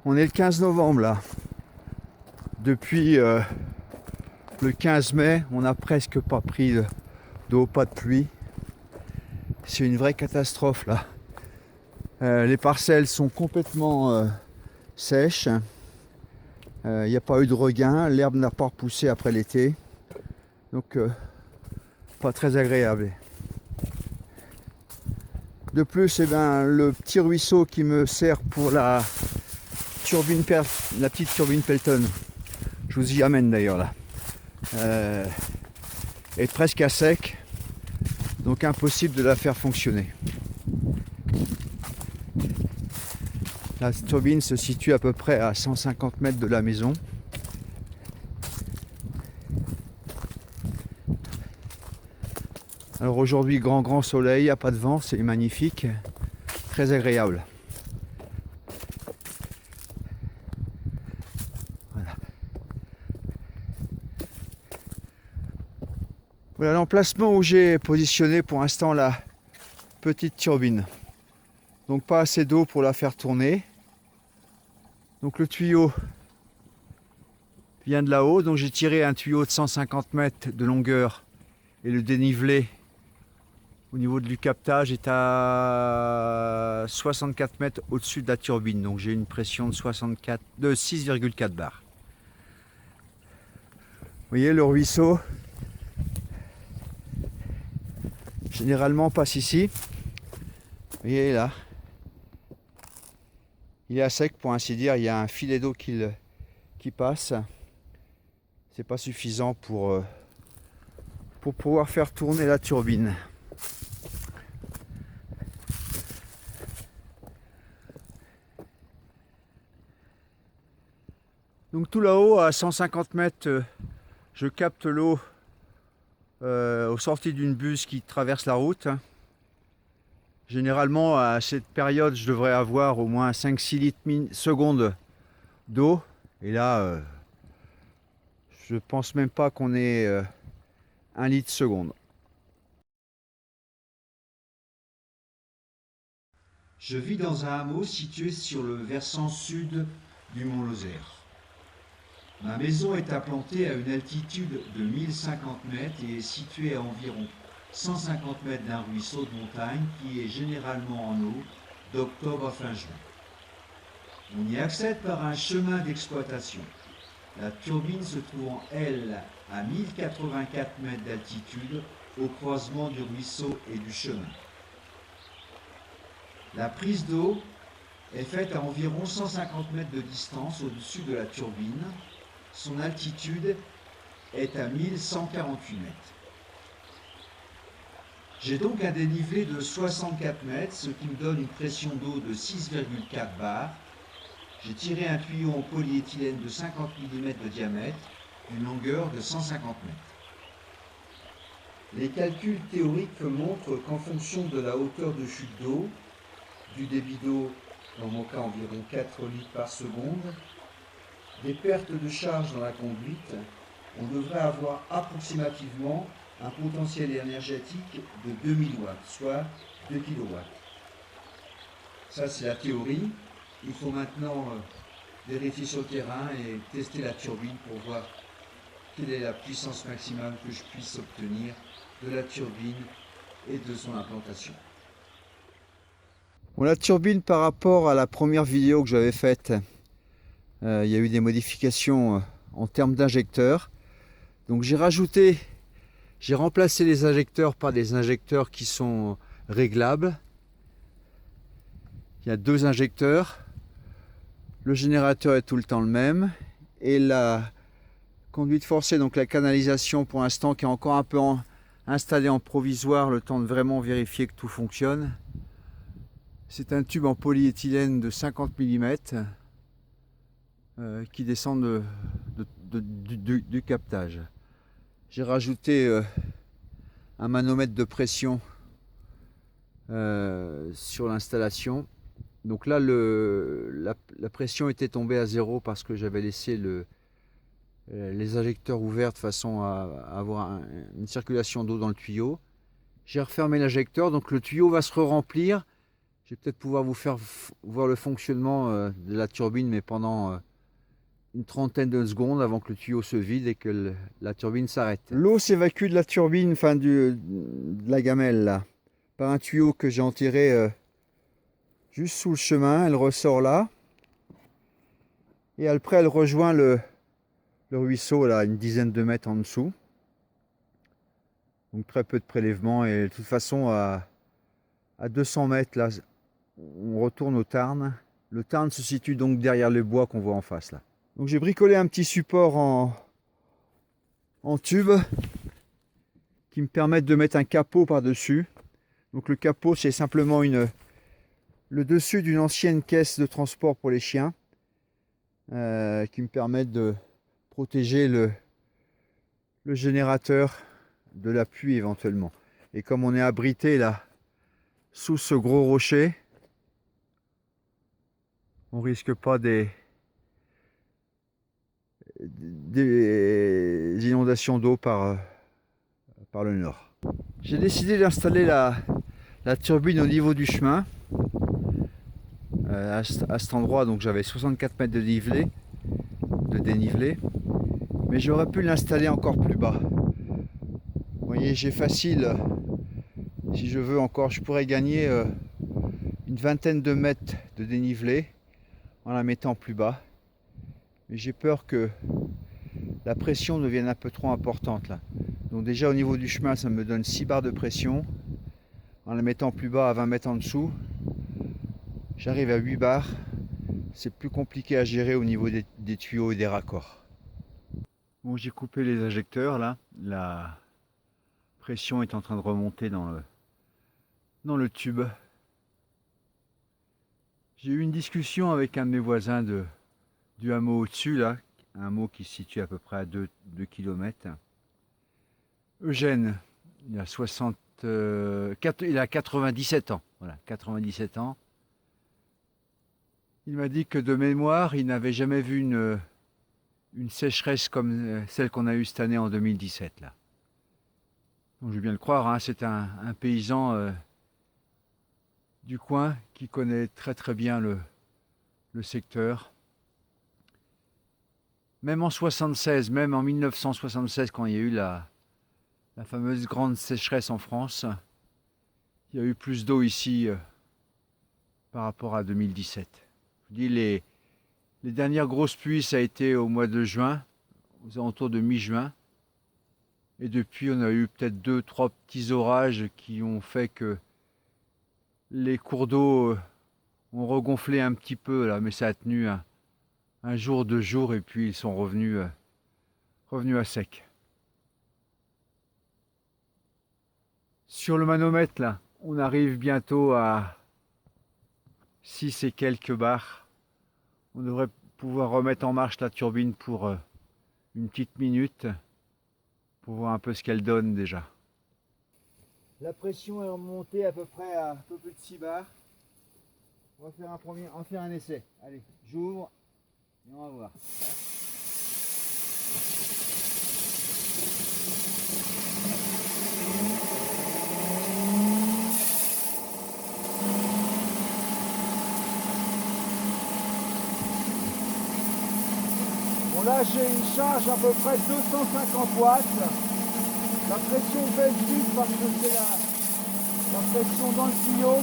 On est le 15 novembre là. Depuis le 15 mai, on n'a presque pas pris d'eau, pas de pluie. C'est une vraie catastrophe là. Les parcelles sont complètement sèches. Il n'y a pas eu de regain. L'herbe n'a pas repoussé après l'été. Donc pas très agréable. De plus, le petit ruisseau qui me sert pour la petite turbine Pelton, je vous y amène d'ailleurs là, est presque à sec, donc impossible de la faire fonctionner. La turbine se situe à peu près à 150 mètres de la maison. Alors aujourd'hui, grand soleil, il n'y a pas de vent, c'est magnifique, très agréable. Voilà l'emplacement où j'ai positionné pour l'instant la petite turbine. Donc pas assez d'eau pour la faire tourner. Donc le tuyau vient de là-haut. Donc j'ai tiré un tuyau de 150 mètres de longueur et le dénivelé au niveau du captage est à 64 mètres au-dessus de la turbine. Donc j'ai une pression de 6,4 bars. Vous voyez le ruisseau généralement passe ici. Vous voyez là. Il est à sec pour ainsi dire, il y a un filet d'eau qui passe. C'est pas suffisant pour pouvoir faire tourner la turbine. Donc tout là-haut, à 150 mètres, je capte l'eau aux sorties d'une buse qui traverse la route. Généralement, à cette période, je devrais avoir au moins 5-6 litres secondes d'eau. Et là, je pense même pas qu'on ait 1 litre seconde. Je vis dans un hameau situé sur le versant sud du mont Lozère. Ma maison est implantée à une altitude de 1050 mètres et est située à environ 150 mètres d'un ruisseau de montagne qui est généralement en eau d'octobre à fin juin. On y accède par un chemin d'exploitation. La turbine se trouvant, elle, à 1084 mètres d'altitude au croisement du ruisseau et du chemin. La prise d'eau est faite à environ 150 mètres de distance au-dessus de la turbine. Son altitude est à 1148 mètres. J'ai donc un dénivelé de 64 mètres, ce qui me donne une pression d'eau de 6,4 bars. J'ai tiré un tuyau en polyéthylène de 50 mm de diamètre, d'une longueur de 150 mètres. Les calculs théoriques montrent qu'en fonction de la hauteur de chute d'eau, du débit d'eau, dans mon cas environ 4 litres par seconde, des pertes de charge dans la conduite, on devrait avoir approximativement un potentiel énergétique de 2000 watts, soit 2 kW. Ça, c'est la théorie. Il faut maintenant vérifier sur le terrain et tester la turbine pour voir quelle est la puissance maximale que je puisse obtenir de la turbine et de son implantation. Bon, la turbine, par rapport à la première vidéo que j'avais faite, il y a eu des modifications en termes d'injecteurs. Donc j'ai remplacé les injecteurs par des injecteurs qui sont réglables. Il y a 2 injecteurs. Le générateur est tout le temps le même. Et la conduite forcée, donc la canalisation pour l'instant qui est encore un peu installée en provisoire, le temps de vraiment vérifier que tout fonctionne. C'est un tube en polyéthylène de 50 mm qui descend du captage. J'ai rajouté un manomètre de pression sur l'installation. Donc là, la pression était tombée à 0 parce que j'avais laissé les injecteurs ouverts de façon à avoir une circulation d'eau dans le tuyau. J'ai refermé l'injecteur, donc le tuyau va se remplir. Je vais peut-être pouvoir vous faire voir le fonctionnement de la turbine, mais pendant une trentaine de secondes avant que le tuyau se vide et que la turbine s'arrête. L'eau s'évacue de la turbine, enfin de la gamelle là, par un tuyau que j'ai enterré juste sous le chemin. Elle ressort là. Et après elle rejoint le ruisseau là, une dizaine de mètres en dessous. Donc très peu de prélèvement et de toute façon à 200 mètres là, on retourne au Tarn. Le Tarn se situe donc derrière le bois qu'on voit en face là. Donc j'ai bricolé un petit support en tube qui me permettent de mettre un capot par-dessus. Donc le capot c'est simplement le dessus d'une ancienne caisse de transport pour les chiens qui me permettent de protéger le générateur de la pluie éventuellement. Et comme on est abrité là sous ce gros rocher, on risque pas des inondations d'eau par le nord. J'ai décidé d'installer la turbine au niveau du chemin. À cet endroit, donc j'avais 64 mètres de dénivelé, mais j'aurais pu l'installer encore plus bas. Vous voyez, j'ai facile, si je veux encore, je pourrais gagner une vingtaine de mètres de dénivelé en la mettant plus bas. Mais j'ai peur que la pression devienne un peu trop importante là. Donc déjà au niveau du chemin, ça me donne 6 barres de pression. En la mettant plus bas à 20 mètres en dessous, j'arrive à 8 barres. C'est plus compliqué à gérer au niveau des tuyaux et des raccords. Bon, j'ai coupé les injecteurs là. La pression est en train de remonter dans le tube. J'ai eu une discussion avec un de mes voisins du hameau au-dessus là, un hameau qui se situe à peu près à 2 km. Eugène, il a 97 ans. Voilà, 97 ans. Il m'a dit que de mémoire, il n'avait jamais vu une sécheresse comme celle qu'on a eue cette année en 2017 là. Donc je vais bien le croire, hein, c'est un paysan du coin qui connaît très très bien le secteur. Même en 76, même en 1976, quand il y a eu la fameuse grande sécheresse en France, il y a eu plus d'eau ici par rapport à 2017. Je vous dis, les dernières grosses pluies, ça a été au mois de juin, aux alentours de mi-juin. Et depuis, on a eu peut-être 2-3 petits orages qui ont fait que les cours d'eau ont regonflé un petit peu, là, mais ça a tenu un jour, 2 jours, et puis ils sont revenus à sec. Sur le manomètre, là, on arrive bientôt à 6 et quelques bars. On devrait pouvoir remettre en marche la turbine pour une petite minute, pour voir un peu ce qu'elle donne déjà. La pression est remontée à peu près à un peu plus de 6 bars. On va faire un essai. Allez, j'ouvre et on va voir. Bon là j'ai une charge à peu près de 250 watts. La pression baisse vite parce que c'est la pression dans le tuyau.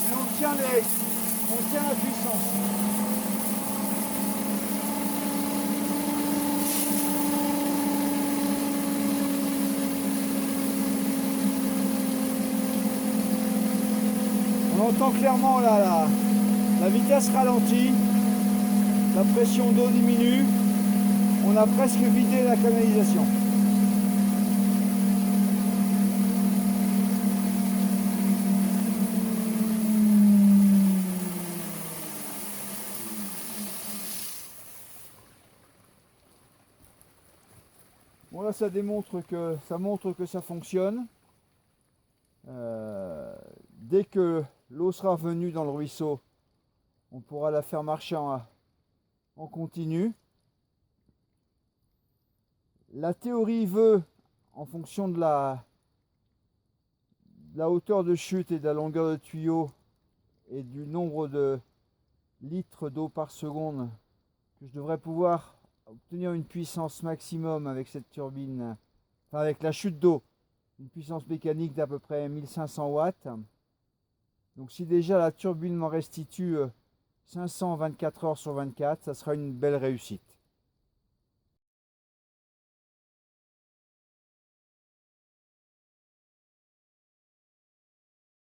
Et on tient la puissance. On entend clairement là la vitesse ralentit, la pression d'eau diminue, on a presque vidé la canalisation. Bon là ça montre que ça fonctionne. Dès que l'eau sera revenue dans le ruisseau, on pourra la faire marcher en continu. La théorie veut, en fonction de de la hauteur de chute et de la longueur de tuyau et du nombre de litres d'eau par seconde que je devrais pouvoir obtenir une puissance maximum avec cette turbine, enfin avec la chute d'eau, une puissance mécanique d'à peu près 1500 watts. Donc si déjà la turbine m'en restitue 524 heures sur 24, ça sera une belle réussite.